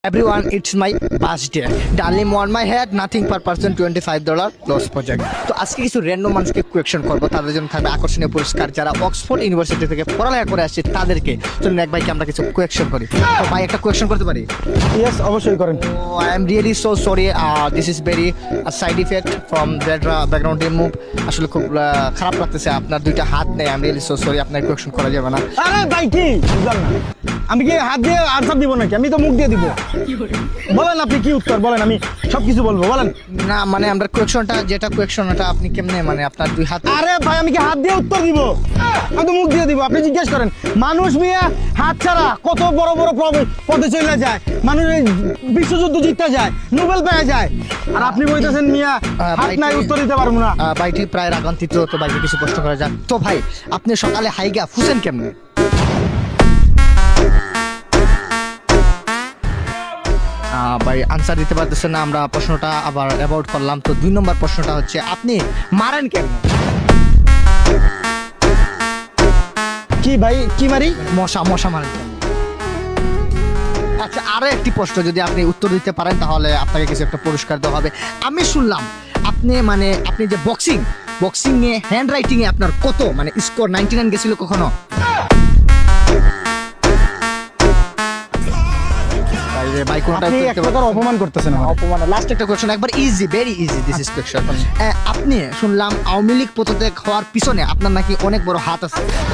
Everyone, it's my birthday. Darling, on my head, nothing per person, $25 loss project. তো আজকে কিছু random মানুষকে question করবো, তাদের জন্য থাকবে আকর্ষণীয় পুরস্কার। যারা অক্সফোর্ড ইউনিভার্সিটি থেকে পড়ালেখা করে আসছে তাদেরকে চলুন এক ভাইকে আমরা কিছু কোয়েকশন করি। তো ভাই একটা কোয়েকশন করতে পারি? ইয়েস, অবশ্যই করেন। I am really so sorry, this is very side effect from that background move. আসলে খুব খারাপ লাগতেছে, আপনার দুইটা হাত নেই। I am really so sorry, আপনার কোয়েকশন করা যাবে না। আরে ভাই কি বুঝলাম না, আমি কি হাত দিয়ে আনসার দিব নাকি? আমি তো মুখ দিয়ে দিব। বলেন আপনি কি উত্তর বলেন, আমি সবকিছু বলবো, বলেন। না মানে আমরা কোয়েকশনটা যেটা কোয়েকশন ওটা আপনি কেমনে মানে আপনার দুই হাত? আরে ভাই আমি কি হাত দিয়ে উত্তর দিব? আমি তো মুখ দিয়ে দিব। আপনি জিজ্ঞেস করেন, মানুষ মিয়া হাত ছাড়া কত বড় বড় পদে চলে যায়, মানুষ বিশ্বযুদ্ধ জিততে যায়, নোবেল পেয়ে যায়, আর আপনি বলতেছেন মিয়া হাত নাই, উত্তর দিতে পারবো না। বাইটি প্রায় রাগান্তিত, তো বাইকে কিছু প্রশ্ন করা যাক। তো ভাই আপনি সকালে হাইগা ফুসেন কেমনে? ভাই আনসার দিতে পারতেছেন না, আমরা প্রশ্নটা আবার অ্যাবাউট করলাম। তো 2 নম্বর প্রশ্নটা হচ্ছে আপনি মারেন কেমনে? কি ভাই কি মারি? মশা মারেন কেমনে? আচ্ছা আরো একটি প্রশ্ন, যদি আপনি উত্তর দিতে পারেন তাহলে আপনাকে কিছু একটা পুরস্কার দেওয়া হবে। আমি শুনলাম আপনি যে বক্সিং এ হ্যান্ড রাইটিং এ আপনার কত মানে স্কোর 99 গেছিল কখনো? ভাই কোনটা আপনি এক প্রকার অপমান করতেছেন আমার। অপমান। লাস্ট একটা কোশ্চেন, একবার easy, very easy, this is question. আপনি শুনলাম আওয়ামী লীগ পদত্যাগ হওয়ার পিছনে আপনার নাকি অনেক বড় হাত আছে, তো